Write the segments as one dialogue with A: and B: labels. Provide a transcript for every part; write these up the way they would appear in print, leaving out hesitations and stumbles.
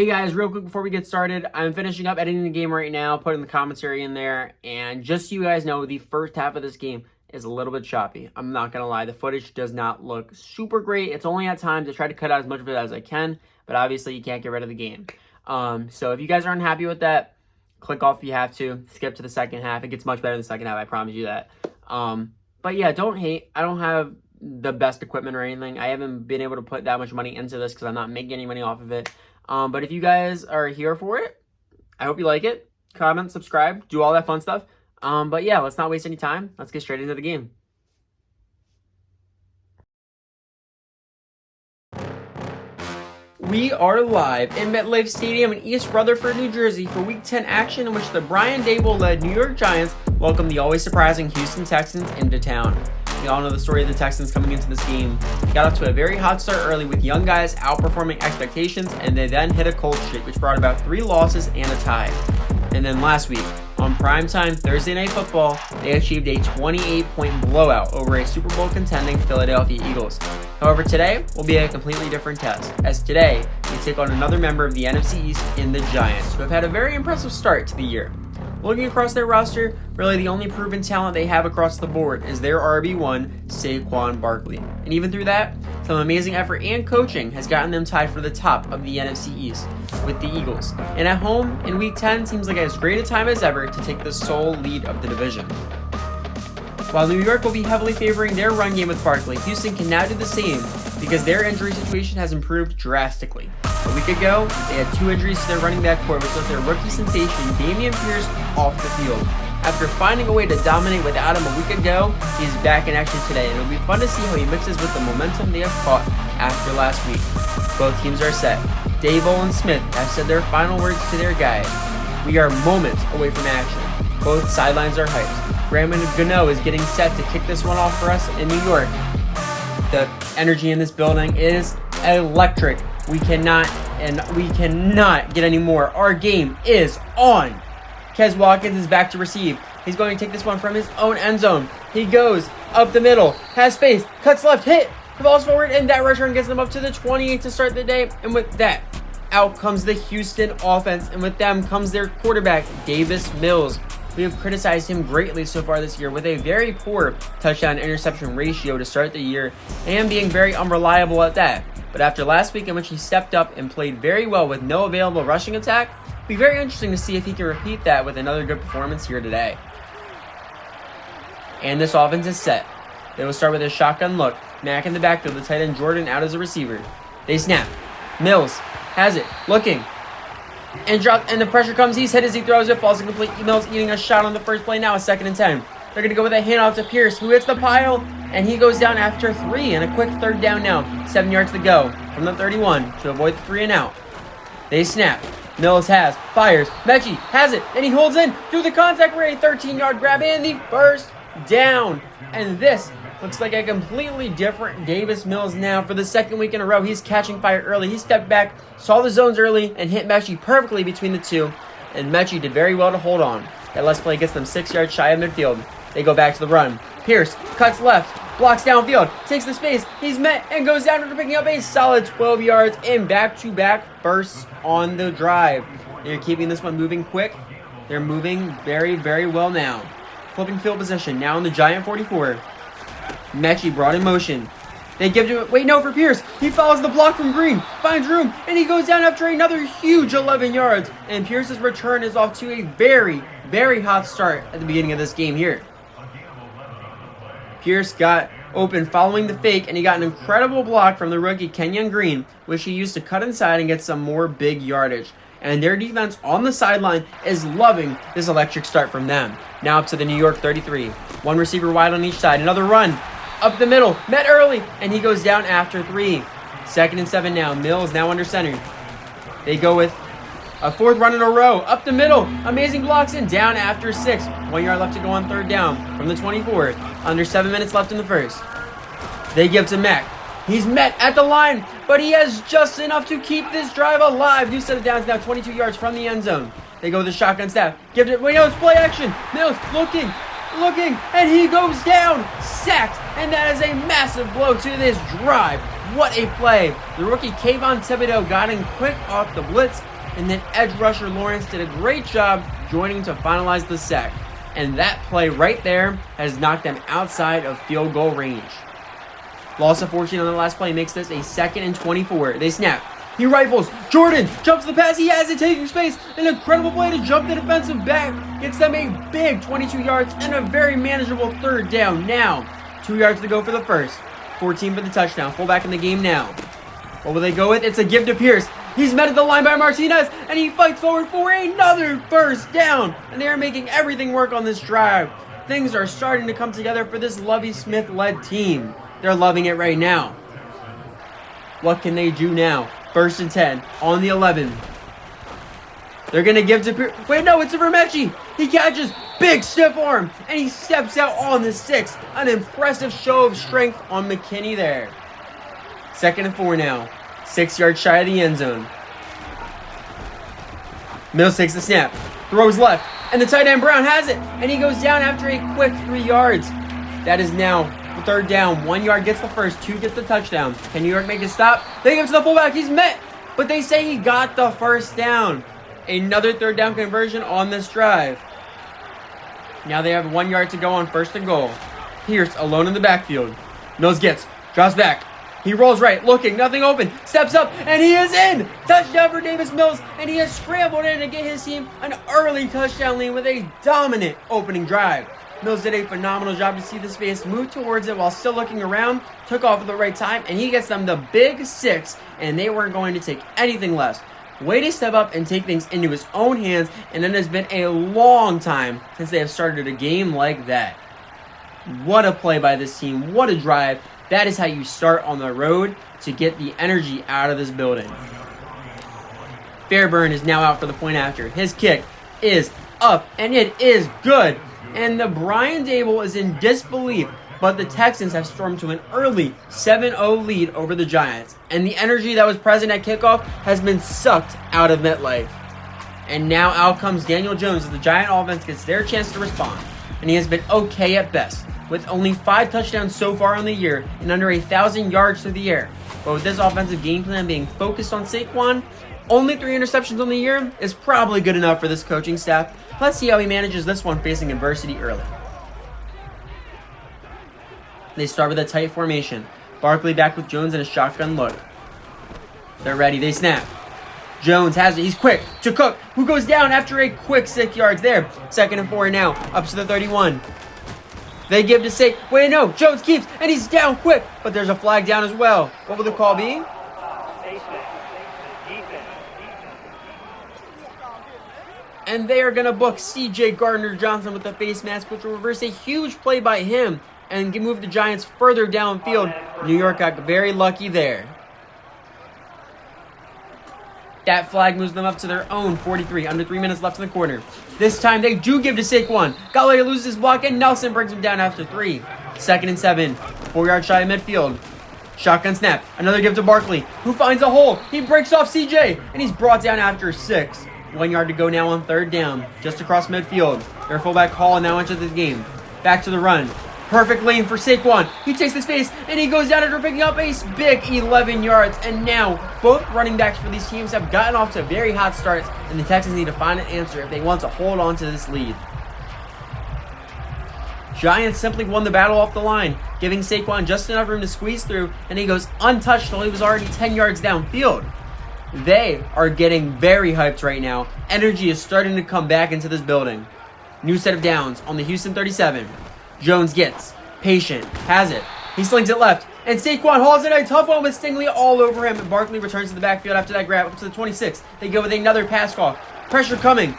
A: Hey guys, real quick before we get started, I'm finishing up editing the game right now, putting the commentary in there, and just so you guys know, the first half of this game is a little bit choppy. I'm not going to lie, the footage does not look super great. It's only at times I try to cut out as much of it as I can, but obviously you can't get rid of the game. So if you guys aren't happy with that, click off if you have to, skip to the second half. It gets much better in the second half, I promise you that. But yeah, don't hate. I don't have the best equipment or anything. I haven't been able to put that much money into this because I'm not making any money off of it. But if you guys are here for it, I hope you like it. Comment, subscribe, do all that fun stuff. But yeah, let's not waste any time. Let's get straight into the game. We are live in MetLife Stadium in East Rutherford, New Jersey for Week 10 action in which the Brian Daboll-led New York Giants welcome the always surprising Houston Texans into town. We all know the story of the Texans coming into this game. They got off to a very hot start early with young guys outperforming expectations, and they then hit a cold streak, which brought about 3 losses and a tie. And then last week, on primetime Thursday Night Football, they achieved a 28-point blowout over a Super Bowl contending Philadelphia Eagles. However, today will be a completely different test, as today we take on another member of the NFC East in the Giants, who have had a very impressive start to the year. Looking across their roster, really the only proven talent they have across the board is their RB1, Saquon Barkley. And even through that, some amazing effort and coaching has gotten them tied for the top of the NFC East with the Eagles. And at home, in Week 10, seems like as great a time as ever to take the sole lead of the division. While New York will be heavily favoring their run game with Barkley, Houston can now do the same because their injury situation has improved drastically. A week ago, they had 2 injuries to their running back core, which left their rookie sensation, Dameon Pierce, off the field. After finding a way to dominate without him a week ago, he is back in action today, and it'll be fun to see how he mixes with the momentum they have caught after last week. Both teams are set. Daboll and Smith have said their final words to their guys. We are moments away from action. Both sidelines are hyped. Brandon Gano is getting set to kick this one off for us in New York. The energy in this building is electric. We cannot get any more. Our game is on. Kez Watkins is back to receive. He's going to take this one from his own end zone. He goes up the middle, has space, cuts left, hit, falls forward, and that rush run gets them up to the 28 to start the day. And with that, out comes the Houston offense, and with them comes their quarterback, Davis Mills. We have criticized him greatly so far this year with a very poor touchdown-interception ratio to start the year and being very unreliable at that. But after last week in which he stepped up and played very well with no available rushing attack, it'll be very interesting to see if he can repeat that with another good performance here today. And this offense is set. They will start with a shotgun look. Mack in the backfield, the tight end Jordan out as a receiver. They snap. Mills has it, looking. And the pressure comes, he's hit as he throws it, falls incomplete. Mills eating a shot on the first play, now a 2nd and 10. They're going to go with a handoff to Pierce, who hits the pile, and he goes down after 3, and a quick 3rd down now. 7 yards to go from the 31 to avoid the 3 and out. They snap. Mills fires. Mechie has it, and he holds in through the contact for a 13-yard grab and the first down. And this looks like a completely different Davis Mills now for the 2nd week in a row. He's catching fire early. He stepped back, saw the zones early, and hit Mechie perfectly between the two. And Mechie did very well to hold on. That last play gets them 6 yards shy of midfield. They go back to the run. Pierce cuts left, blocks downfield, takes the space. He's met and goes down after picking up a solid 12 yards in back-to-back bursts on the drive. They're keeping this one moving quick. They're moving very, very well now. Flipping field position now in the Giant 44. Mechie brought in motion. They give to for Pierce. He follows the block from Green, finds room, and he goes down after another huge 11 yards. And Pierce's return is off to a very, very hot start at the beginning of this game here. Pierce got open following the fake, and he got an incredible block from the rookie Kenyon Green, which he used to cut inside and get some more big yardage. And their defense on the sideline is loving this electric start from them. Now up to the New York 33. 1 receiver wide on each side. Another run up the middle. Met early, and he goes down after 3. 2nd and 7 now. Mills now under center. They go with a 4th run in a row. Up the middle. Amazing blocks and down after 6. 1 yard left to go on 3rd down from the 24. Under 7 minutes left in the first. They give to Mack. He's met at the line, but he has just enough to keep this drive alive. New set of downs now 22 yards from the end zone. They go with the shotgun snap. Give it. It's play action. Mills looking, and he goes down. Sacked, and that is a massive blow to this drive. What a play. The rookie Kayvon Thibodeau got in quick off the blitz, and then edge rusher Lawrence did a great job joining to finalize the sack. And that play right there has knocked them outside of field goal range. Loss of 14 on the last play makes this a 2nd and 24. They snap. He rifles. Jordan jumps the pass. He has it, taking space. An incredible play to jump the defensive back. Gets them a big 22 yards and a very manageable 3rd down. Now, 2 yards to go for the first. 14 for the touchdown. Fullback in the game now. What will they go with? It's a give to Pierce. He's met at the line by Martinez, and he fights forward for another 1st down. And they are making everything work on this drive. Things are starting to come together for this Lovie Smith-led team. They're loving it right now. What can they do now? 1st and 10 on the 11. They're going to give to Pierce. Wait, no, it's a Vermecci. He catches, big stiff arm, and he steps out on the 6. An impressive show of strength on McKinney there. 2nd and 4 now. 6 yards shy of the end zone. Mills takes the snap, throws left, and the tight end Brown has it, and he goes down after a quick 3 yards. That is now the 3rd down. 1 yard gets the first, 2 gets the touchdown. Can New York make a stop? They give it to the fullback. He's met, but they say he got the 1st down. Another 3rd down conversion on this drive. Now they have 1 yard to go on 1st and goal. Pierce alone in the backfield. Mills drops back. He rolls right, looking, nothing open, steps up, and he is in! Touchdown for Davis Mills, and he has scrambled in to get his team an early touchdown lead with a dominant opening drive. Mills did a phenomenal job to see the space, move towards it while still looking around, took off at the right time, and he gets them the big 6, and they weren't going to take anything less. Way to step up and take things into his own hands, and it has been a long time since they have started a game like that. What a play by this team, what a drive. That is how you start on the road to get the energy out of this building. Fairburn is now out for the point after. His kick is up, and it is good. And the Brian Daboll is in disbelief, but the Texans have stormed to an early 7-0 lead over the Giants. And the energy that was present at kickoff has been sucked out of MetLife. And now out comes Daniel Jones as the Giant offense gets their chance to respond. And he has been okay at best, with only 5 touchdowns so far on the year and under 1,000 yards through the air. But with this offensive game plan being focused on Saquon, only 3 interceptions on the year is probably good enough for this coaching staff. Let's see how he manages this one facing adversity early. They start with a tight formation. Barkley back with Jones in a shotgun look. They're ready. They snap. Jones has it. He's quick to Cook, who goes down after a quick 6 yards there. 2nd and 4 now. Up to the 31. They give to Saquon. Wait, no. Jones keeps, and he's down quick. But there's a flag down as well. What will the call be? And they are going to book C.J. Gardner-Johnson with the face mask, which will reverse a huge play by him and move the Giants further downfield. New York got very lucky there. That flag moves them up to their own 43, under 3 minutes left in the quarter. This time they do give to Saquon. Galloway loses his block, and Nelson brings him down after 3. 2nd and 7, 4 yards shy of midfield. Shotgun snap, another give to Barkley, who finds a hole. He breaks off CJ, and he's brought down after 6. 1 yard to go now on 3rd down, just across midfield. Their fullback Hall now enters the game. Back to the run. Perfect lane for Saquon. He takes the space, and he goes down after picking up a big 11 yards. And now, both running backs for these teams have gotten off to very hot starts, and the Texans need to find an answer if they want to hold on to this lead. Giants simply won the battle off the line, giving Saquon just enough room to squeeze through, and he goes untouched until he was already 10 yards downfield. They are getting very hyped right now. Energy is starting to come back into this building. New set of downs on the Houston 37. Jones gets patient, has it. He slings it left, and Saquon hauls in a tough one with Stingley all over him. And Barkley returns to the backfield after that grab up to the 26. They go with another pass call. Pressure coming.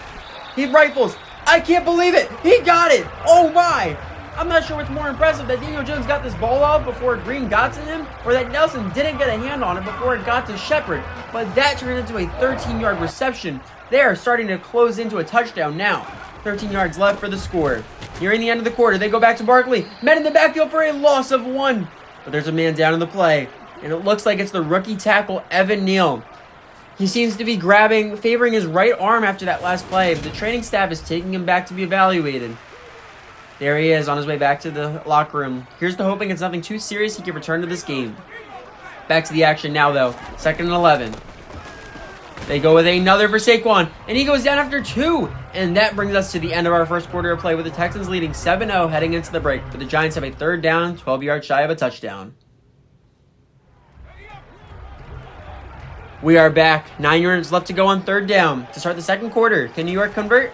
A: He rifles. I can't believe it. He got it. Oh my. I'm not sure what's more impressive, that Daniel Jones got this ball out before Green got to him, or that Nelson didn't get a hand on it before it got to Shepard. But that turned into a 13-yard reception. They are starting to close into a touchdown now. 13 yards left for the score. Nearing the end of the quarter, they go back to Barkley. Men in the backfield for a loss of 1. But there's a man down in the play, and it looks like it's the rookie tackle, Evan Neal. He seems to be favoring his right arm after that last play, but the training staff is taking him back to be evaluated. There he is on his way back to the locker room. Here's to hoping it's nothing too serious he can return to this game. Back to the action now, though. 2nd and 11. They go with another for Saquon, and he goes down after 2. And that brings us to the end of our first quarter of play, with the Texans leading 7-0 heading into the break. But the Giants have a 3rd down, 12 yards shy of a touchdown. We are back. 9 yards left to go on 3rd down to start the second quarter. Can New York convert?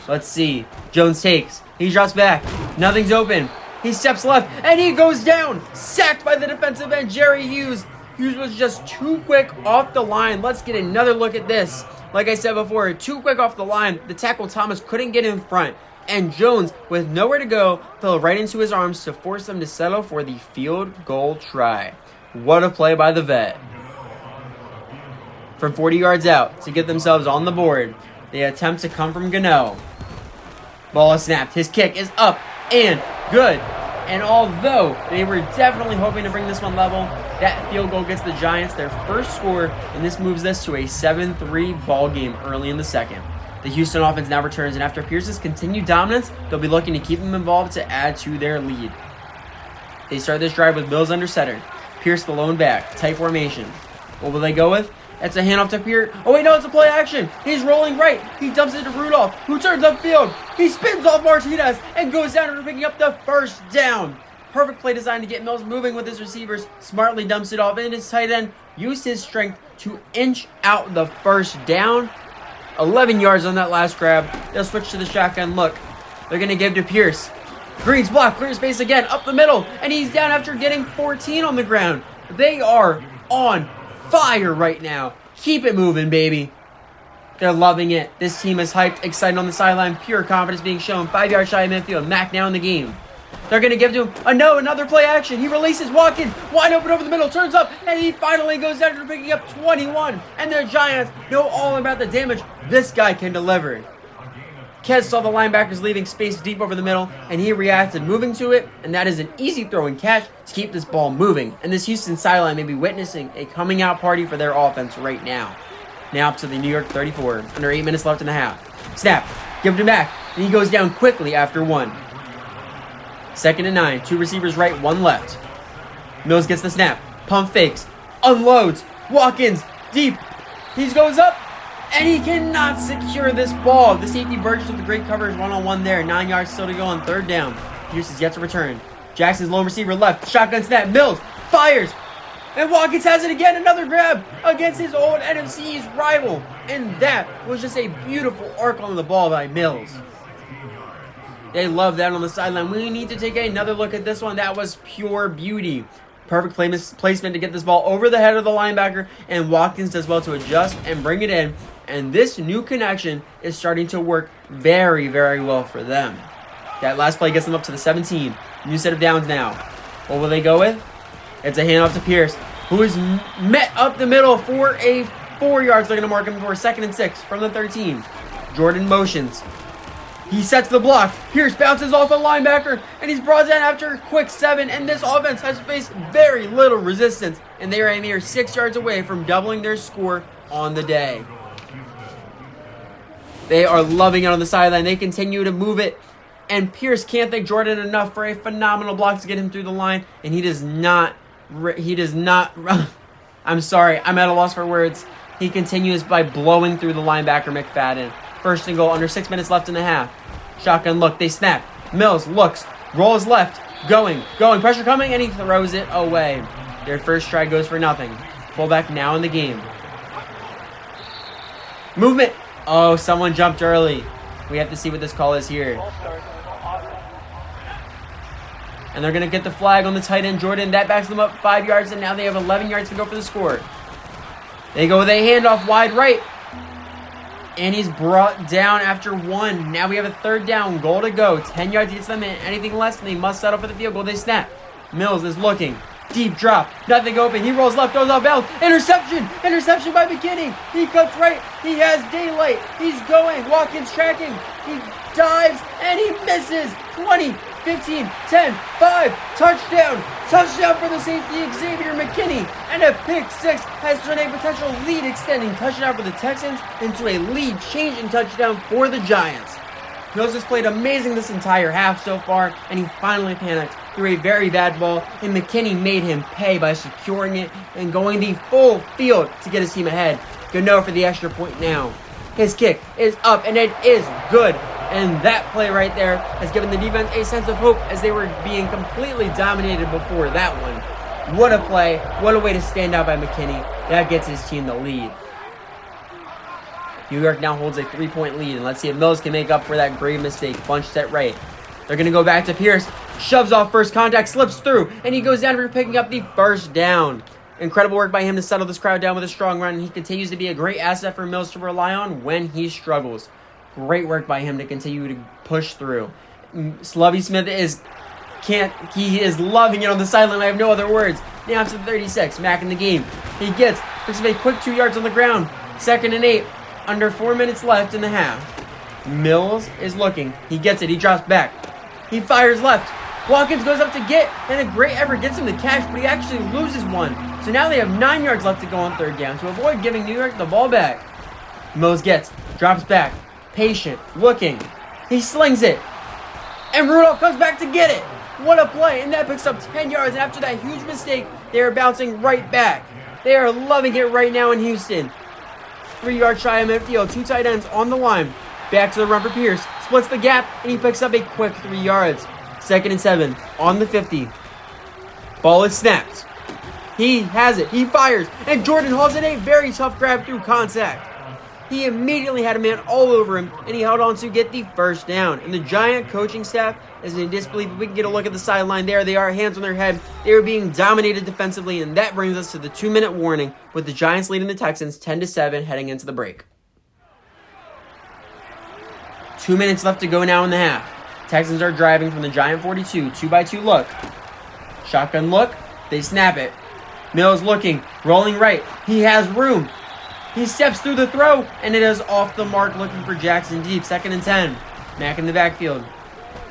A: Let's see. Jones takes. He drops back. Nothing's open. He steps left, and he goes down. Sacked by the defensive end, Jerry Hughes. Hughes was just too quick off the line. Let's get another look at this. Like I said before, too quick off the line. The tackle Thomas couldn't get in front. And Jones, with nowhere to go, fell right into his arms to force them to settle for the field goal try. What a play by the vet. From 40 yards out to get themselves on the board, they attempt to come from Gano. Ball is snapped. His kick is up and good. And although they were definitely hoping to bring this one level, that field goal gets the Giants their first score, and this moves us to a 7-3 ball game early in the second. The Houston offense now returns, and after Pierce's continued dominance, they'll be looking to keep him involved to add to their lead. They start this drive with Mills under center. Pierce the lone back, tight formation. What will they go with? It's a handoff to Pierce. Oh wait, no, it's a play action. He's rolling right. He dumps it to Rudolph, who turns upfield. He spins off Martinez and goes down after picking up the first down. Perfect play designed to get Mills moving with his receivers. Smartly dumps it off, and his tight end used his strength to inch out the first down. 11 yards on that last grab. They'll switch to the shotgun look. They're going to give to Pierce. Green's block, clear space again, up the middle, and he's down after getting 14 on the ground. They are on fire right now. Keep it moving, baby. They're loving it. This team is hyped, excited on the sideline, pure confidence being shown. 5 yards shy of midfield. Mack now in the game. They're going to give to him another play action. He releases Watkins, wide open over the middle, turns up, and he finally goes down after picking up 21. And the Giants know all about the damage this guy can deliver. Kez saw the linebackers leaving space deep over the middle, and he reacted, moving to it, and that is an easy throw and catch to keep this ball moving. And this Houston sideline may be witnessing a coming out party for their offense right now. Now up to the New York 34, under 8 minutes left in the half. Snap, give him back, and he goes down quickly after 1. 2nd and 9, 2 receivers right, 1 left. Mills gets the snap, pump fakes, unloads, Watkins, deep, he goes up, and he cannot secure this ball. The safety Burgess with the great coverage, one-on-one there. 9 yards still to go on 3rd down. Pierce is yet to return. Jackson's lone receiver left. Shotgun snap. Mills fires. And Watkins has it again. Another grab against his old NFC East rival. And that was just a beautiful arc on the ball by Mills. They love that on the sideline. We need to take another look at this one. That was pure beauty. Perfect placement to get this ball over the head of the linebacker. And Watkins does well to adjust and bring it in. And this new connection is starting to work very, very well for them. That last play gets them up to the 17. New set of downs now. What will they go with? It's a handoff to Pierce, who is met up the middle for a 4 yards. They're going to mark him for 2nd and 6 from the 13. Jordan motions. He sets the block. Pierce bounces off a linebacker, and he's brought down after a quick 7. And this offense has faced very little resistance, and they are a mere 6 yards away from doubling their score on the day. They are loving it on the sideline. They continue to move it. And Pierce can't thank Jordan enough for a phenomenal block to get him through the line. And he does not, I'm sorry, I'm at a loss for words. He continues by blowing through the linebacker McFadden. 1st and goal, under 6 minutes left in the half. Shotgun look, they snap. Mills looks, rolls left, going, pressure coming, and he throws it away. Their first try goes for nothing. Fullback now in the game. Movement. Oh, someone jumped early. We have to see what this call is here. And they're going to get the flag on the tight end, Jordan. That backs them up 5 yards, and now they have 11 yards to go for the score. They go with a handoff wide right. And he's brought down after 1. Now we have a 3rd down, goal to go. 10 yards gets them in. Anything less, and they must settle for the field goal. They snap. Mills is looking. Deep drop. Nothing open. He rolls left, goes off bounds. Interception. Interception by McKinney. He cuts right. He has daylight. He's going. Watkins tracking. He dives, and he misses. 20, 15, 10, 5. Touchdown. Touchdown for the safety, Xavier McKinney. And a pick 6 has turned a potential lead-extending touchdown for the Texans into a lead-changing touchdown for the Giants. Mills has played amazing this entire half so far, and he finally panicked threw a very bad ball, and McKinney made him pay by securing it and going the full field to get his team ahead. Gano for the extra point now. His kick is up, and it is good. And that play right there has given the defense a sense of hope as they were being completely dominated before that one. What a play. What a way to stand out by McKinney. That gets his team the lead. New York now holds a 3-point lead, and let's see if Mills can make up for that grave mistake. Bunch set right. They're going to go back to Pierce. Shoves off first contact, slips through, and he goes down for picking up the first down. Incredible work by him to settle this crowd down with a strong run, and he continues to be a great asset for Mills to rely on when he struggles. Great work by him to continue to push through. Lovie Smith he is loving it on the sideline. I have no other words. Now to 36, Mack in the game. He picks up a quick 2 yards on the ground. 2nd and 8, under 4 minutes left in the half. Mills is looking. He gets it. He drops back. He fires left. Watkins goes up to get, and a great effort gets him to catch, but he actually loses one. So now they have 9 yards left to go on 3rd down to avoid giving New York the ball back. Mills drops back, patient, looking. He slings it, and Rudolph comes back to get it. What a play, and that picks up 10 yards, and after that huge mistake, they are bouncing right back. They are loving it right now in Houston. 3 yards shy of midfield, 2 tight ends on the line. Back to the run for Pierce, splits the gap, and he picks up a quick 3 yards. 2nd and 7 on the 50. Ball is snapped. He has it. He fires. And Jordan hauls in a very tough grab through contact. He immediately had a man all over him, and he held on to get the first down. And the Giant coaching staff is in disbelief. If we can get a look at the sideline there, they are hands on their head. They are being dominated defensively, and that brings us to the 2-minute warning with the Giants leading the Texans 10-7 heading into the break. 2 minutes left to go now in the half. Texans are driving from the Giant 42, 2-by-2 look. Shotgun look, they snap it. Mills looking, rolling right. He has room. He steps through the throw, and it is off the mark looking for Jackson deep. 2nd and 10. Mack in the backfield.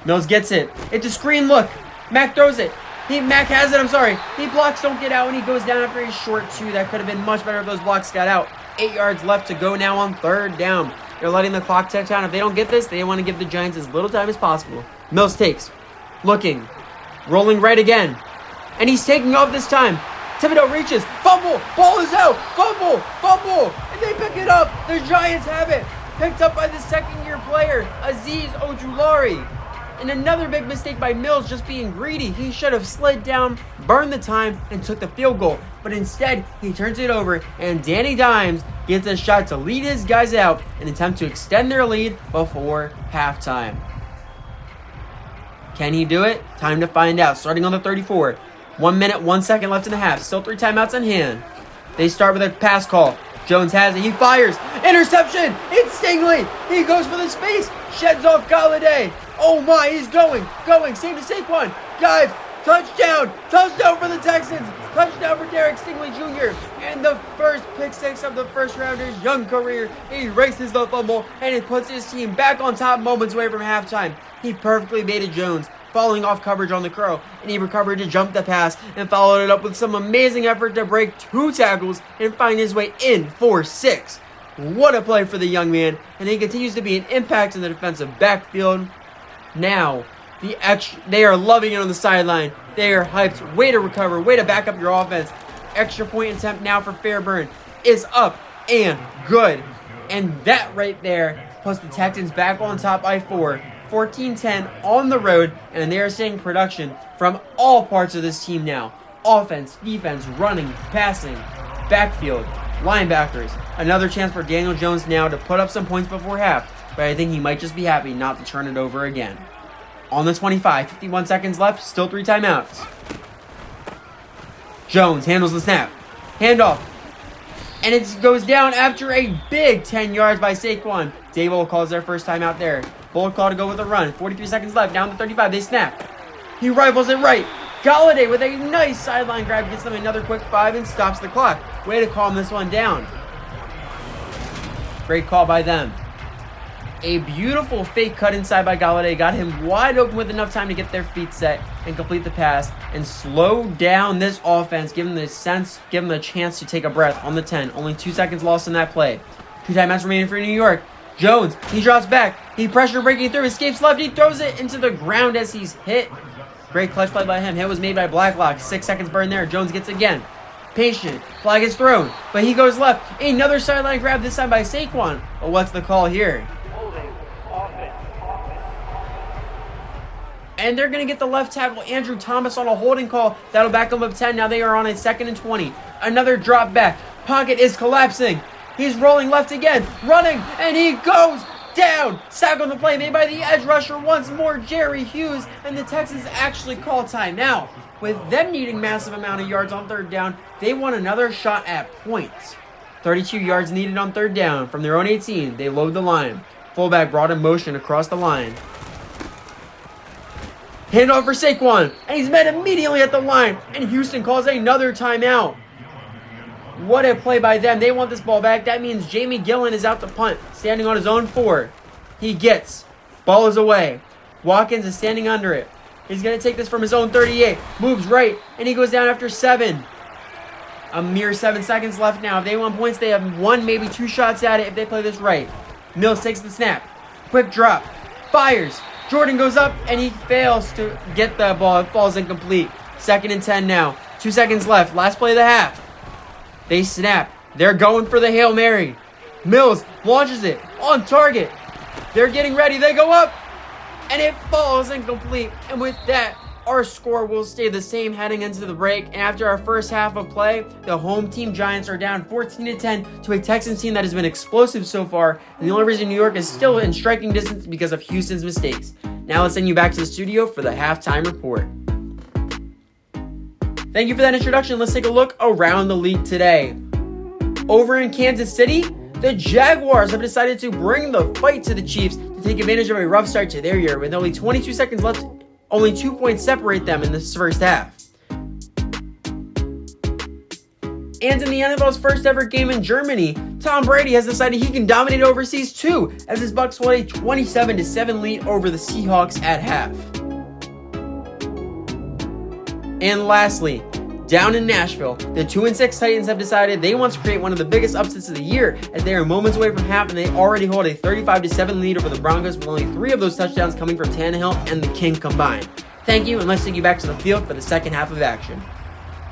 A: Mills gets it. It's a screen look. Mack throws it. Mack has it, He blocks, don't get out, and he goes down after a short 2. That could have been much better if those blocks got out. 8 yards left to go now on 3rd down. They're letting the clock tick down. If they don't get this, they want to give the Giants as little time as possible. Mills takes. Looking. Rolling right again. And he's taking off this time. Thibodeau reaches. Fumble. Ball is out. Fumble. And they pick it up. The Giants have it. Picked up by the 2nd-year player, Azeez Ojulari. And another big mistake by Mills, just being greedy. He should have slid down, burned the time, and took the field goal. But instead, he turns it over, and Danny Dimes gets a shot to lead his guys out and attempt to extend their lead before halftime. Can he do it? Time to find out. Starting on the 34. 1 minute, 1 second left in the half. Still 3 timeouts on hand. They start with a pass call. Jones has it. He fires. Interception. It's Stingley. He goes for the space. Sheds off Galladay. Oh my, he's going. Save to Saquon. Guys, touchdown. Touchdown for the Texans. Touchdown for Derek Stingley Jr. And the first pick 6 of the first rounder's young career. He erases the fumble, and it puts his team back on top moments away from halftime. He perfectly baited Jones, falling off coverage on the curl, and he recovered to jump the pass and followed it up with some amazing effort to break 2 tackles and find his way in for 6. What a play for the young man, and he continues to be an impact in the defensive backfield. Now, they are loving it on the sideline. They are hyped. Way to recover. Way to back up your offense. Extra point attempt now for Fairburn is up and good. And that right there puts the Texans back on top by 4. 14-10 on the road, and they are seeing production from all parts of this team now. Offense, defense, running, passing, backfield, linebackers. Another chance for Daniel Jones now to put up some points before half, but I think he might just be happy not to turn it over again. On the 25, 51 seconds left, still 3 timeouts. Jones handles the snap. Handoff. And it goes down after a big 10 yards by Saquon. Daboll calls their first timeout there. Bold call to go with a run. 43 seconds left, down to 35. They snap. He rifles it right. Galladay with a nice sideline grab gets them another quick 5 and stops the clock. Way to calm this one down. Great call by them. A beautiful fake cut inside by Galladay got him wide open with enough time to get their feet set and complete the pass and slow down this offense, give them the chance to take a breath on the 10. Only 2 seconds lost in that play. 2 timeouts remaining for New York. Jones, he drops back. He pressure breaking through, escapes left. He throws it into the ground as he's hit. Great clutch play by him. Hit was made by Blacklock. 6 seconds burn there. Jones gets again. Patient. Flag is thrown. But he goes left. Another sideline grab, this time by Saquon. But what's the call here? And they're going to get the left tackle, Andrew Thomas, on a holding call. That'll back them up 10. Now they are on a 2nd and 20. Another drop back. Pocket is collapsing. He's rolling left again. Running. And he goes down. Sack on the play made by the edge rusher once more, Jerry Hughes. And the Texans actually call timeout. With them needing massive amount of yards on 3rd down, they want another shot at points. 32 yards needed on 3rd down. From their own 18, they load the line. Fullback brought in motion across the line. Handoff for Saquon, and he's met immediately at the line, and Houston calls another timeout. What a play by them. They want this ball back. That means Jamie Gillen is out to punt, standing on his own 4. He gets. Ball is away. Watkins is standing under it. He's going to take this from his own 38. Moves right, and he goes down after 7. A mere 7 seconds left now. If they want points, they have 1, maybe 2 shots at it if they play this right. Mills takes the snap. Quick drop. Fires. Jordan goes up, and he fails to get the ball. It falls incomplete. 2nd and 10 now. 2 seconds left. Last play of the half. They snap. They're going for the Hail Mary. Mills launches it on target. They're getting ready. They go up, and it falls incomplete. And with that, our score will stay the same heading into the break. And after our first half of play, the home team Giants are down 14-10 to a Texans team that has been explosive so far. And the only reason New York is still in striking distance is because of Houston's mistakes. Now let's send you back to the studio for the halftime report. Thank you for that introduction. Let's take a look around the league today. Over in Kansas City, the Jaguars have decided to bring the fight to the Chiefs to take advantage of a rough start to their year. With only 22 seconds left, only 2 points separate them in this first half. And in the NFL's first ever game in Germany, Tom Brady has decided he can dominate overseas too, as his Bucs hold a 27-7 lead over the Seahawks at half. And lastly, down in Nashville, the 2-6 Titans have decided they want to create one of the biggest upsets of the year, as they are moments away from half and they already hold a 35-7 lead over the Broncos, with only 3 of those touchdowns coming from Tannehill and the King combined. Thank you, and let's take you back to the field for the second half of action.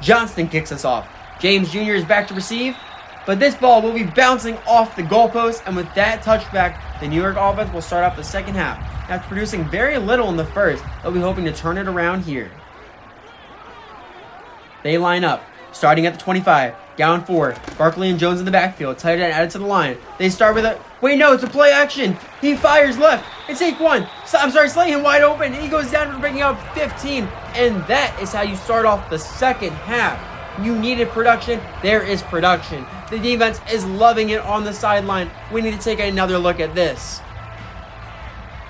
A: Johnston kicks us off. James Jr. is back to receive, but this ball will be bouncing off the goalpost, and with that touchback, the New York offense will start off the second half. After producing very little in the first, they'll be hoping to turn it around here. They line up, starting at the 25, down 4. Barkley and Jones in the backfield, tight end added to the line. They start with a, wait, no, it's a play action. He fires left. It's Saquon. Slayton wide open. He goes down for bringing up 15, and that is how you start off the second half. You needed production. There is production. The defense is loving it on the sideline. We need to take another look at this.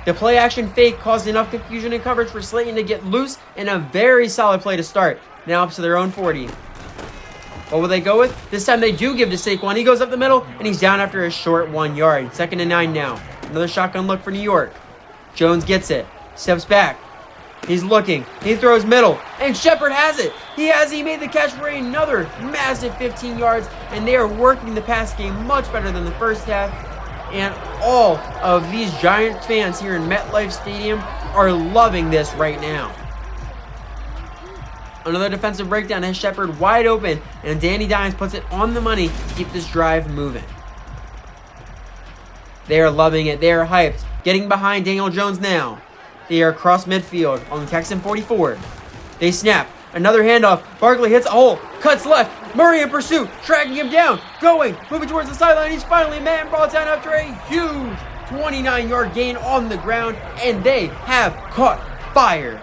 A: The play action fake caused enough confusion and coverage for Slayton to get loose, and a very solid play to start. Now up to their own 40. What will they go with? This time they do give to Saquon. He goes up the middle, and he's down after a short 1 yard. 2nd and 9 now. Another shotgun look for New York. Jones gets it. Steps back. He's looking. He throws middle. And Shepard has it. He made the catch for another massive 15 yards. And they are working the pass game much better than the first half. And all of these Giants fans here in MetLife Stadium are loving this right now. Another defensive breakdown has Shepard wide open. And Danny Dimes puts it on the money to keep this drive moving. They are loving it. They are hyped. Getting behind Daniel Jones now. They are across midfield on the Texan 44. They snap. Another handoff. Barkley hits a hole. Cuts left. Murray in pursuit. Tracking him down. Going. Moving towards the sideline. He's finally man brought down after a huge 29-yard gain on the ground. And they have caught fire.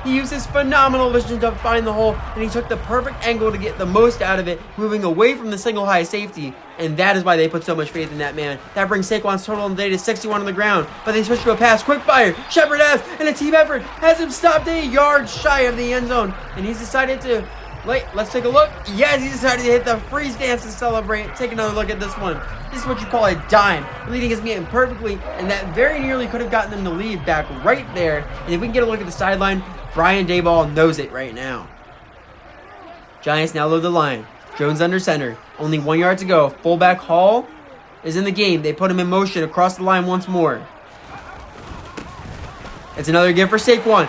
A: He used his phenomenal vision to find the hole, and he took the perfect angle to get the most out of it, moving away from the single high safety. And that is why they put so much faith in that man. That brings Saquon's total on the day to 61 on the ground. But they switch to a pass. Quick fire. Shepard has, and a team effort has him stopped a yard shy of the end zone. And he's decided to, let's take a look. Yes, he decided to hit the freeze dance to celebrate. Take another look at this one. This is what you call a dime. Leading his man perfectly, and that very nearly could have gotten them to lead back right there. And if we can get a look at the sideline, Brian Daboll knows it right now. Giants now load the line. Jones under center. Only 1 yard to go. Fullback Hall is in the game. They put him in motion across the line once more. It's another give for Saquon.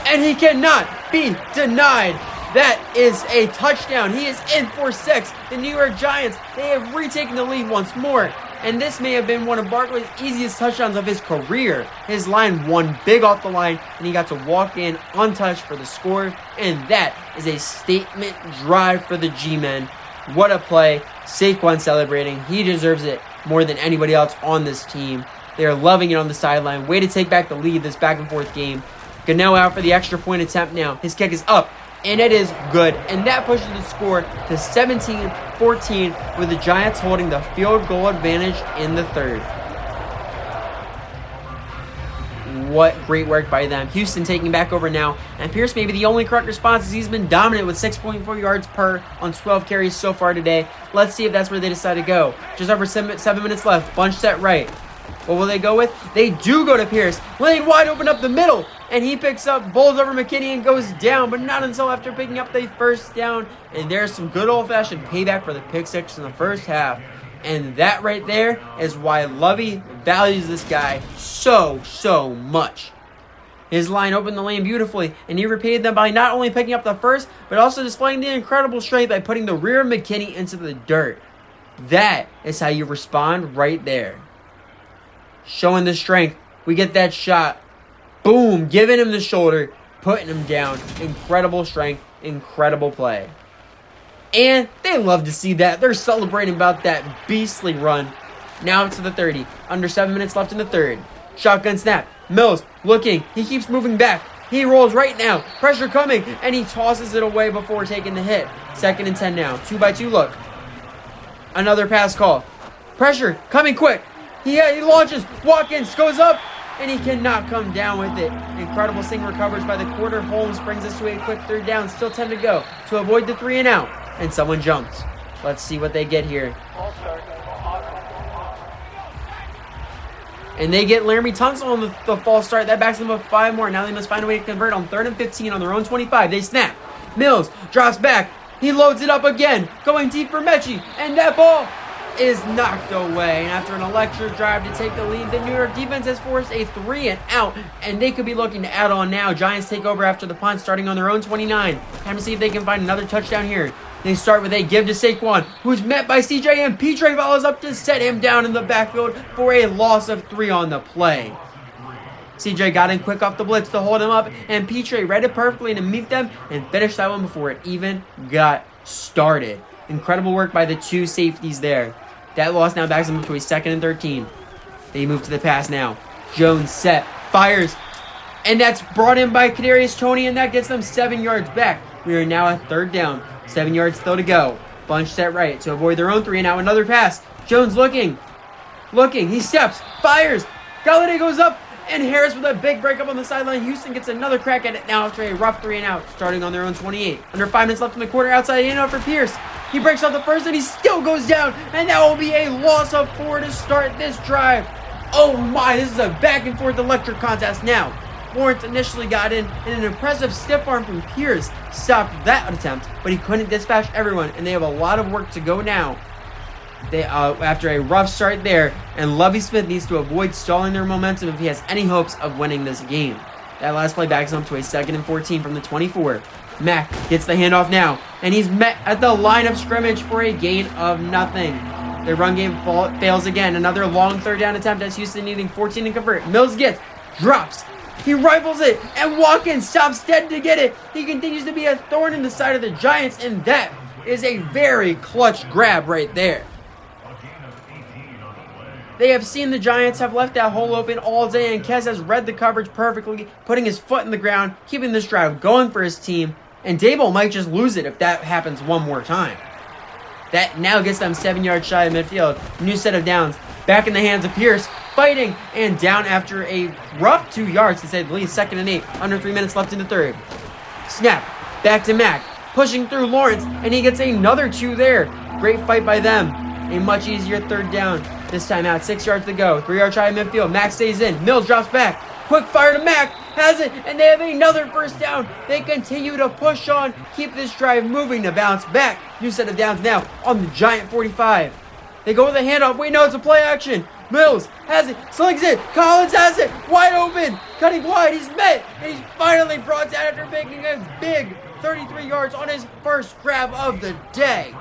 A: And and he cannot be denied. That is a touchdown. He is in for 6. The New York Giants, they have retaken the lead once more. And this may have been one of Barkley's easiest touchdowns of his career. His line won big off the line, and he got to walk in untouched for the score. And that is a statement drive for the G-Men. What a play. Saquon celebrating. He deserves it more than anybody else on this team. They are loving it on the sideline. Way to take back the lead this back and forth game. Gano out for the extra point attempt now. His kick is up, and it is good. And that pushes the score to 17-14 with the Giants holding the field goal advantage in the third. What great work by them. Houston taking back over now. And Pierce may be the only correct response as he's been dominant with 6.4 yards per on 12 carries so far today. Let's see if that's where they decide to go. Just over 7 minutes left. Bunch set right. What will they go with? They do go to Pierce. Lane wide open up the middle. And he picks up, bowls over McKinney and goes down. But not until after picking up the first down. And there's some good old-fashioned payback for the pick six in the first half. And that right there is why Lovey values this guy so much. His line opened the lane beautifully, and he repaid them by not only picking up the first, but also displaying the incredible strength by putting the rear of McKinney into the dirt. That is how you respond right there. Showing the strength. We get that shot. Boom, giving him the shoulder, putting him down. Incredible strength, incredible play. And they love to see that. They're celebrating about that beastly run. Now to the 30. Under 7 minutes left in the third. Shotgun snap. Mills looking. He keeps moving back. He rolls right now. Pressure coming. And he tosses it away before taking the hit. 2nd and 10 now. 2-by-2 look. Another pass call. Pressure coming quick. He launches. Watkins goes up. And he cannot come down with it. Incredible single coverage by the quarter. Holmes brings us to a quick third down. Still 10 to go to avoid the 3 and out. And someone jumps. Let's see what they get here. And they get Laramie Tunsil on the false start. That backs them up 5 more. Now they must find a way to convert on 3rd and 15 on their own 25. They snap. Mills drops back. He loads it up again. Going deep for Mechie. And that ball is knocked away. And after an electric drive to take the lead, the New York defense has forced a 3 and out. And they could be looking to add on now. Giants take over after the punt, starting on their own 29. Time to see if they can find another touchdown here. They start with a give to Saquon, who's met by CJ, and Petre follows up to set him down in the backfield for a loss of 3 on the play. CJ got in quick off the blitz to hold him up, and Petre read it perfectly to meet them and finish that one before it even got started. Incredible work by the 2 safeties there. That loss now backs them up to a 2nd and 13. They move to the pass now. Jones set, fires, and that's brought in by Kadarius Toney, and that gets them 7 yards back. We are now at 3rd down. 7 yards still to go. Bunch set right to avoid their own 3 and out. Another pass. Jones looking. He steps. Fires. Galladay goes up. And Harris with a big breakup on the sideline. Houston gets another crack at it now after a rough 3 and out. Starting on their own 28. Under 5 minutes left in the quarter. Outside in out for Pierce. He breaks off the first and he still goes down. And that will be a loss of 4 to start this drive. Oh my. This is a back and forth electric contest now. Lawrence initially got in, and an impressive stiff arm from Pierce stopped that attempt, but he couldn't dispatch everyone, and they have a lot of work to go now. They after a rough start there, and Lovie Smith needs to avoid stalling their momentum if he has any hopes of winning this game. That last play backs him to a 2nd and 14 from the 24. Mack gets the handoff now, and he's met at the line of scrimmage for a gain of nothing. Their run game fails again. Another long 3rd down attempt as Houston needing 14 to convert. Mills drops. He rifles it, and Watkins stops dead to get it. He continues to be a thorn in the side of the Giants, and that is a very clutch grab right there. They have seen the Giants have left that hole open all day, and Kez has read the coverage perfectly, putting his foot in the ground, keeping this drive going for his team, and Dable might just lose it if that happens one more time. That now gets them 7 yards shy of midfield. New set of downs. Back in the hands of Pierce. Fighting and down after a rough 2 yards to say the least. 2nd and 8. Under 3 minutes left in the third. Snap. Back to Mack. Pushing through Lawrence. And he gets another 2 there. Great fight by them. A much easier 3rd down. This time out. 6 yards to go. 3 yards shy of midfield. Mack stays in. Mills drops back. Quick fire to Mack. Has it. And they have another 1st down. They continue to push on. Keep this drive moving to bounce back. New set of downs now on the Giant 45. They go with a handoff. Wait, no, it's a play action. Mills has it, slings it. Collins has it, wide open, cutting wide. He's met, and he's finally brought down after making a big 33 yards on his first grab of the day.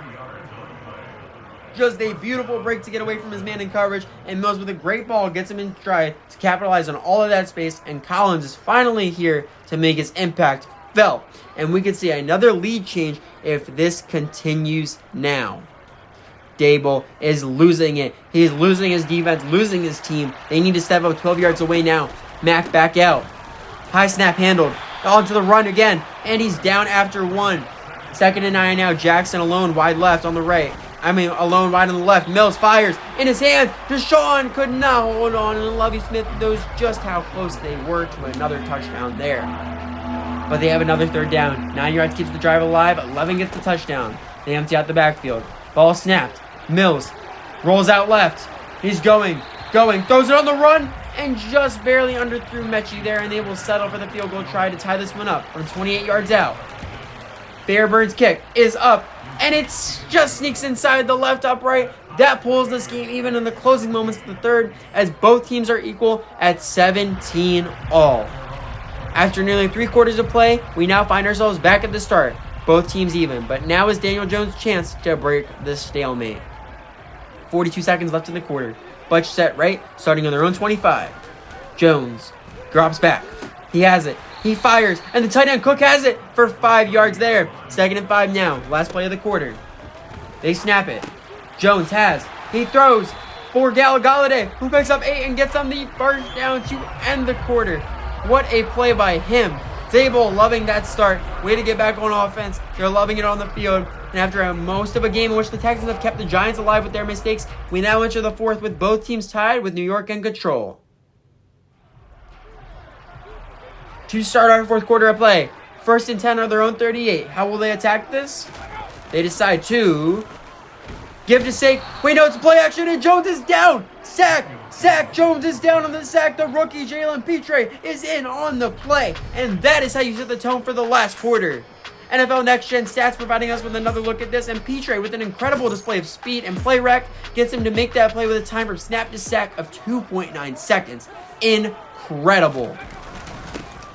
A: Just a beautiful break to get away from his man in coverage, and Mills with a great ball gets him in stride to capitalize on all of that space, and Collins is finally here to make his impact felt. And we could see another lead change if this continues now. Dable is losing it. He's losing his defense, losing his team. They need to step up 12 yards away now. Mack back out. High snap handled. Onto the run again, and he's down after 1. 2nd and 9 now. Jackson alone wide left on the right. Alone wide on the left. Mills fires in his hands. Deshaun could not hold on, and Lovie Smith knows just how close they were to another touchdown there. But they have another 3rd down. 9 yards keeps the drive alive. 11 gets the touchdown. They empty out the backfield. Ball snapped. Mills rolls out left. He's going, throws it on the run, and just barely underthrew Mechie there, and they will settle for the field goal try to tie this one up from 28 yards out. Fairbairn's kick is up, and it just sneaks inside the left upright. That pulls this game even in the closing moments of the third, as both teams are equal at 17 all. After nearly 3 quarters of play, we now find ourselves back at the start. Both teams even, but now is Daniel Jones' chance to break this stalemate. 42 seconds left in the quarter. Bunch set right, starting on their own 25. Jones drops back. He has it. He fires, and the tight end Cook has it for 5 yards there. 2nd and 5 now. Last play of the quarter. They snap it. Jones has. He throws for Galladay, who picks up 8 and gets on the first down to end the quarter. What a play by him. Dable loving that start. Way to get back on offense. They're loving it on the field. And after most of a game in which the Texans have kept the Giants alive with their mistakes, we now enter the 4th with both teams tied with New York in control. To start our 4th quarter of play, 1st and 10 on their own 38. How will they attack this? They decide to give to Saquon. Wait, no, it's play action, and Jones is down. Sack. Jones is down on the sack. The rookie Jalen Petre is in on the play. And that is how you set the tone for the last quarter. NFL Next Gen Stats providing us with another look at this. And Petre, with an incredible display of speed and play rec, gets him to make that play with a time from snap to sack of 2.9 seconds. Incredible.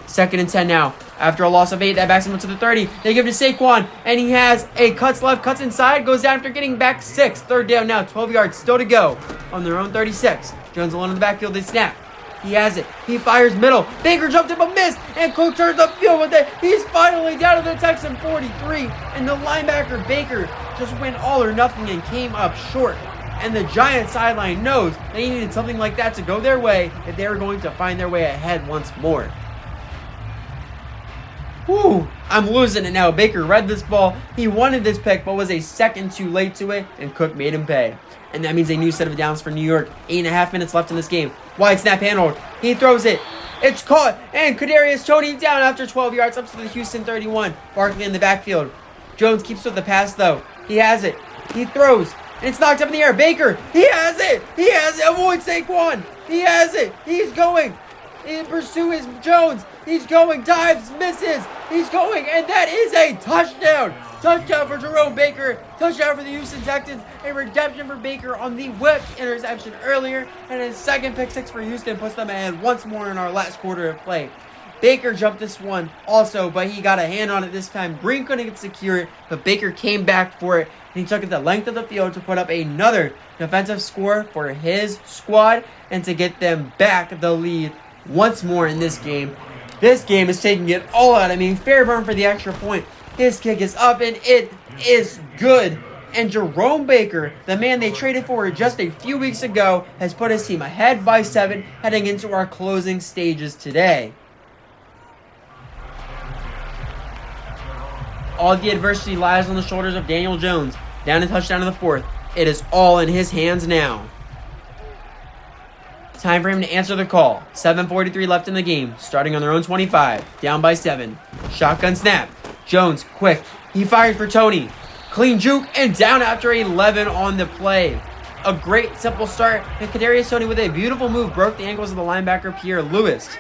A: 2nd and 10 now. After a loss of 8, that backs him up to the 30. They give it to Saquon, and he has a cuts left, cuts inside, goes down after getting back 6. 3rd down now, 12 yards still to go on their own 36. Jones alone in the backfield, they snap. He has it. He fires middle. Baker jumped him but missed, and Cook turns upfield with it. He's finally down to the Texan 43, and the linebacker Baker just went all or nothing and came up short. And the Giants sideline knows they needed something like that to go their way if they were going to find their way ahead once more. Whew, I'm losing it now. Baker read this ball. He wanted this pick, but was a second too late to it, and Cook made him pay. And that means a new set of downs for New York. 8.5 minutes left in this game. Wide snap handled. He throws it. It's caught, and Kadarius Toney down after 12 yards up to the Houston 31. Barkley in the backfield. Jones keeps with the pass, though. He has it. He throws, and it's knocked up in the air. Baker, he has it. Avoid Saquon. He has it. He's going. In pursuit is Jones. He's going, dives, misses. He's going, and that is a touchdown. Touchdown for Jerome Baker. Touchdown for the Houston Texans. A redemption for Baker on the whipped interception earlier. And his second pick six for Houston puts them ahead once more in our last quarter of play. Baker jumped this one also, but he got a hand on it this time. Green couldn't secure it, but Baker came back for it. And he took it the length of the field to put up another defensive score for his squad and to get them back the lead once more in this game. This game is taking it all out. I mean, Fairburn for the extra point. His kick is up, and it is good. And Jerome Baker, the man they traded for just a few weeks ago, has put his team ahead by 7 heading into our closing stages today. All the adversity lies on the shoulders of Daniel Jones. Down a touchdown in the 4th. It is all in his hands now. Time for him to answer the call. 7:43 left in the game. Starting on their own 25. Down by 7. Shotgun snap. Jones, quick. He fires for Toney. Clean juke and down after 11 on the play. A great simple start. And Kadarius Toney with a beautiful move broke the ankles of the linebacker Pierre Lewis.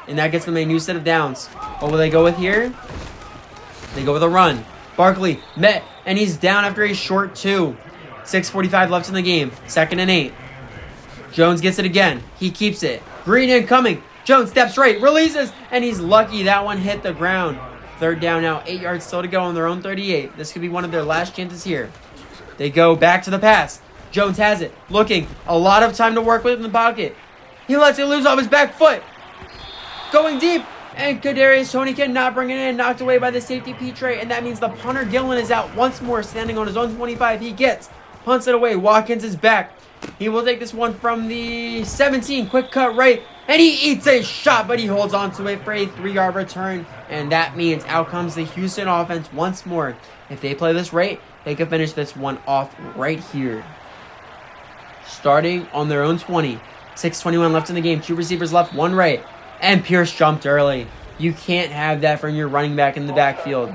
A: And that gets them a new set of downs. What will they go with here? They go with a run. Barkley met, and he's down after a short 2. 6:45 left in the game. 2nd and 8. Jones gets it again. He keeps it. Green incoming. Jones steps right, releases, and he's lucky that one hit the ground. Third down now, 8 yards still to go on their own 38. This could be one of their last chances here. They go back to the pass. Jones has it, looking. A lot of time to work with in the pocket. He lets it loose off his back foot. Going deep, and Kadarius Toney cannot bring it in. Knocked away by the safety Petre, and that means the punter Gillen is out once more, standing on his own 25. He punts it away. Watkins is back. He will take this one from the 17. Quick cut right, and he eats a shot, but he holds on to it for a 3-yard return, and that means out comes the Houston offense once more. If they play this right, they can finish this one off right here. Starting on their own 20. 6:21 left in the game. 2 receivers left, 1 right. And Pierce jumped early. You can't have that from your running back in the backfield.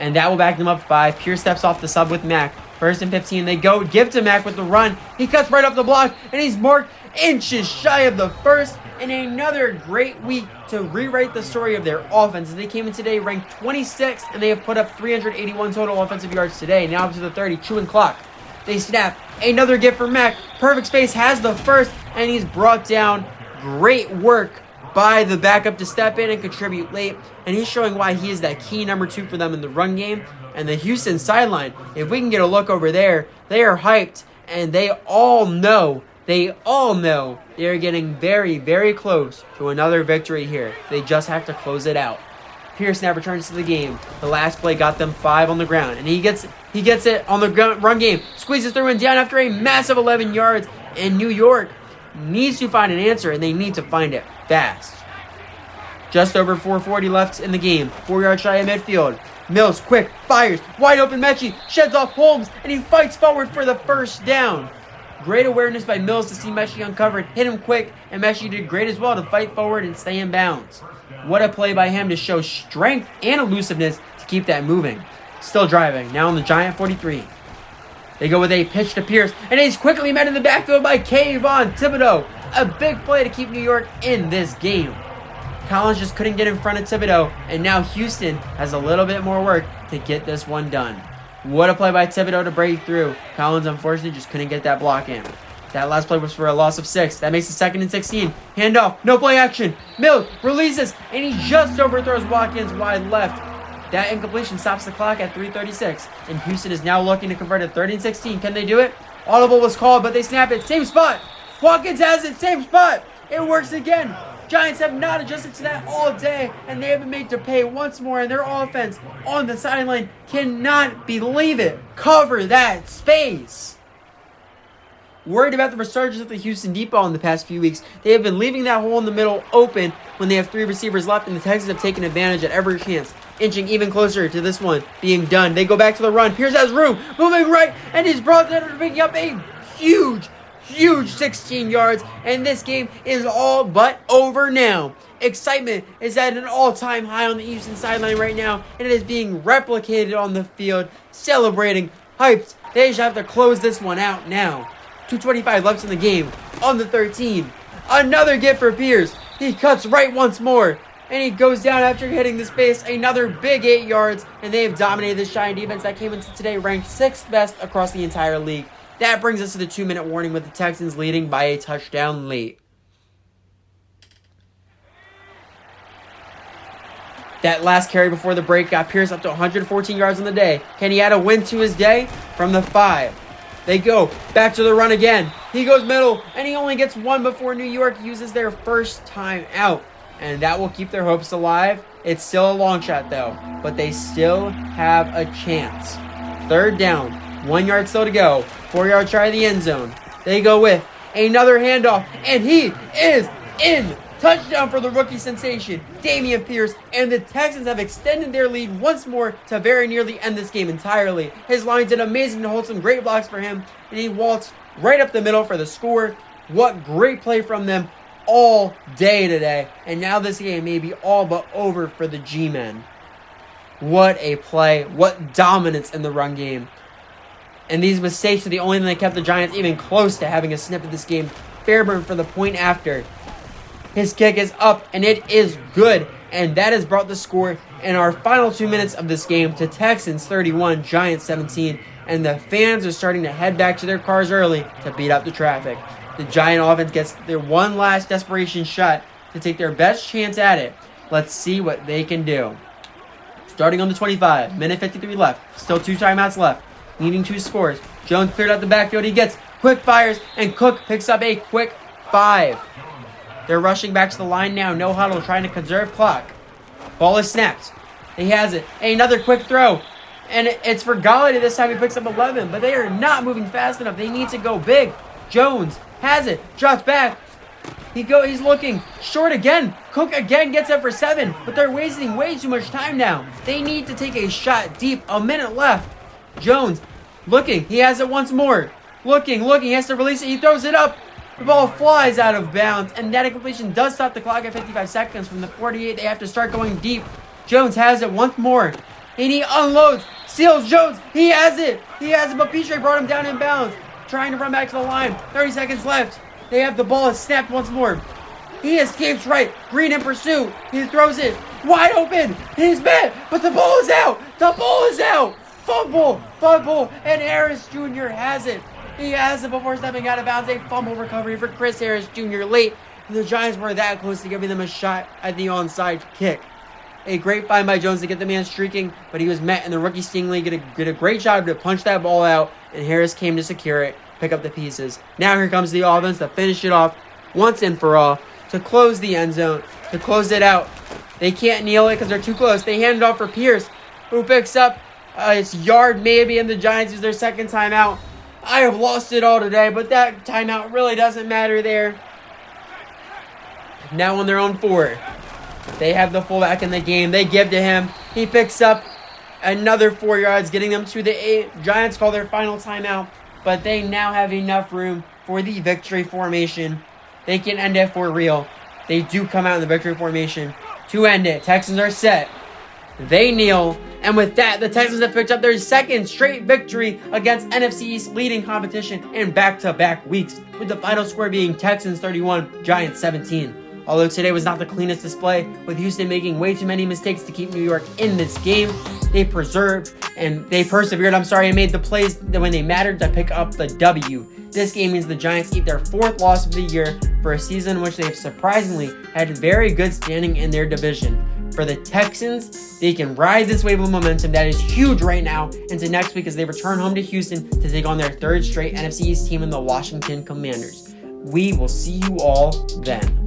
A: And that will back them up 5. Pierce steps off the sub with Mack. 1st and 15. They go. Give to Mack with the run. He cuts right off the block. And he's marked inches shy of the first. And another great week to rewrite the story of their offense. They came in today ranked 26th. And they have put up 381 total offensive yards today. Now up to the 30. Chewing clock. They snap. Another gift for Mack. Perfect space. Has the first. And he's brought down. Great work by the backup to step in and contribute late. And he's showing why he is that key number 2 for them in the run game. And the Houston sideline, if we can get a look over there, they are hyped. And they all know they are getting very, very close to another victory here. They just have to close it out. Pierce now returns to the game. The last play got them 5 on the ground. And he gets it on the run game. Squeezes through and down after a massive 11 yards. And New York needs to find an answer, and they need to find it fast. Just over 4:40 left in the game. 4 yards shy of midfield. Mills, quick, fires. Wide open Mechie. Sheds off Holmes, and he fights forward for the first down. Great awareness by Mills to see Mechie uncovered. Hit him quick, and Mechie did great as well to fight forward and stay in bounds. What a play by him to show strength and elusiveness to keep that moving. Still driving, now on the Giant 43. They go with a pitch to Pierce, and he's quickly met in the backfield by Kayvon Thibodeau. A big play to keep New York in this game. Collins just couldn't get in front of Thibodeau, and now Houston has a little bit more work to get this one done. What a play by Thibodeau to break through. Collins, unfortunately, just couldn't get that block in. That last play was for a loss of 6. That makes it 2nd and 16. Handoff, no play action. Mills releases, and he just overthrows Watkins wide left. That incompletion stops the clock at 3:36. And Houston is now looking to convert it 3rd and 16. Can they do it? Audible was called, but they snap it. Same spot. Watkins has it. Same spot. It works again. Giants have not adjusted to that all day, and they have been made to pay once more, and their offense on the sideline cannot believe it. Cover that space. Worried about the resurgence of the Houston Depot in the past few weeks, they have been leaving that hole in the middle open when they have 3 receivers left, and the Texans have taken advantage at every chance, inching even closer to this one being done. They go back to the run. Pierce has room, moving right, and he's brought down to picking up a huge 16 yards, and this game is all but over now. Excitement is at an all-time high on the Houston sideline right now, and it is being replicated on the field. Celebrating, hyped. They just have to close this one out now. 2:25 left in the game. On the 13. Another gift for Pierce. He cuts right once more. And he goes down after hitting the space. Another big 8 yards. And they have dominated this Giant defense that came into today ranked 6th best across the entire league. That brings us to the 2-minute warning with the Texans leading by a touchdown late. That last carry before the break got Pierce up to 114 yards on the day. Can he add a win to his day? From the 5. They go back to the run again. He goes middle, and he only gets 1 before New York uses their first time out. And that will keep their hopes alive. It's still a long shot, though, but they still have a chance. 3rd down, 1 yard still to go. 4 yards shy of the end zone. They go with another handoff, and he is in. Touchdown for the rookie sensation, Dameon Pierce, and the Texans have extended their lead once more to very nearly end this game entirely. His line did amazing to hold some great blocks for him, and he waltzed right up the middle for the score. What great play from them all day today, and now this game may be all but over for the G-Men. What a play, what dominance in the run game. And these mistakes are the only thing that kept the Giants even close to having a sniff of this game. Fairburn for the point after. His kick is up, and it is good. And that has brought the score in our final 2 minutes of this game to Texans 31, Giants 17. and the fans are starting to head back to their cars early to beat up the traffic. The Giant offense gets their one last desperation shot to take their best chance at it. Let's see what they can do. Starting on the 25, minute 53 left, still 2 timeouts left, needing 2 scores. Jones cleared out the backfield, he gets quick fires, and Cook picks up a quick 5. They're rushing back to the line now, no huddle, trying to conserve clock. Ball is snapped. He has it. Another quick throw. And it's for Galladay this time. He picks up 11. But they are not moving fast enough. They need to go big. Jones has it. Drops back. He's looking. Short again. Cook again gets it for 7. But they're wasting way too much time now. They need to take a shot deep. A minute left. Jones looking. He has it once more. Looking. He has to release it. He throws it up. The ball flies out of bounds. And that incompletion does stop the clock at 55 seconds. From the 48, they have to start going deep. Jones has it once more. And he unloads. Steals Jones. He has it. But Petrie brought him down in bounds. Trying to run back to the line. 30 seconds left. They have the ball. It's snapped once more. He escapes right. Green in pursuit. He throws it. Wide open. He's met. But the ball is out. Fumble. And Harris Jr. has it. He has it before stepping out of bounds. A fumble recovery for Chris Harris Jr. late. And the Giants were that close to giving them a shot at the onside kick. A great find by Jones to get the man streaking, but he was met, and the rookie Stingley did a great job to punch that ball out, and Harris came to secure it, pick up the pieces. Now here comes the offense to finish it off once and for all, to close the end zone, to close it out. They can't kneel it because they're too close. They hand it off for Pierce, who picks up his yard maybe, and the Giants use their second timeout. I have lost it all today, but that timeout really doesn't matter there. Now on their own 4. They have the fullback in the game. They give to him. He picks up another 4 yards, getting them to the 8. Giants call their final timeout, but they now have enough room for the victory formation. They can end it for real. They do come out in the victory formation to end it. Texans are set. They kneel. And with that, the Texans have picked up their second straight victory against NFC East leading competition in back-to-back weeks, with the final score being Texans 31, Giants 17. Although today was not the cleanest display, with Houston making way too many mistakes to keep New York in this game, they persevered, and made the plays when they mattered to pick up the W. This game means the Giants eat their 4th loss of the year for a season in which they've surprisingly had very good standing in their division. For the Texans, they can ride this wave of momentum that is huge right now into next week as they return home to Houston to take on their 3rd straight NFC East team in the Washington Commanders. We will see you all then.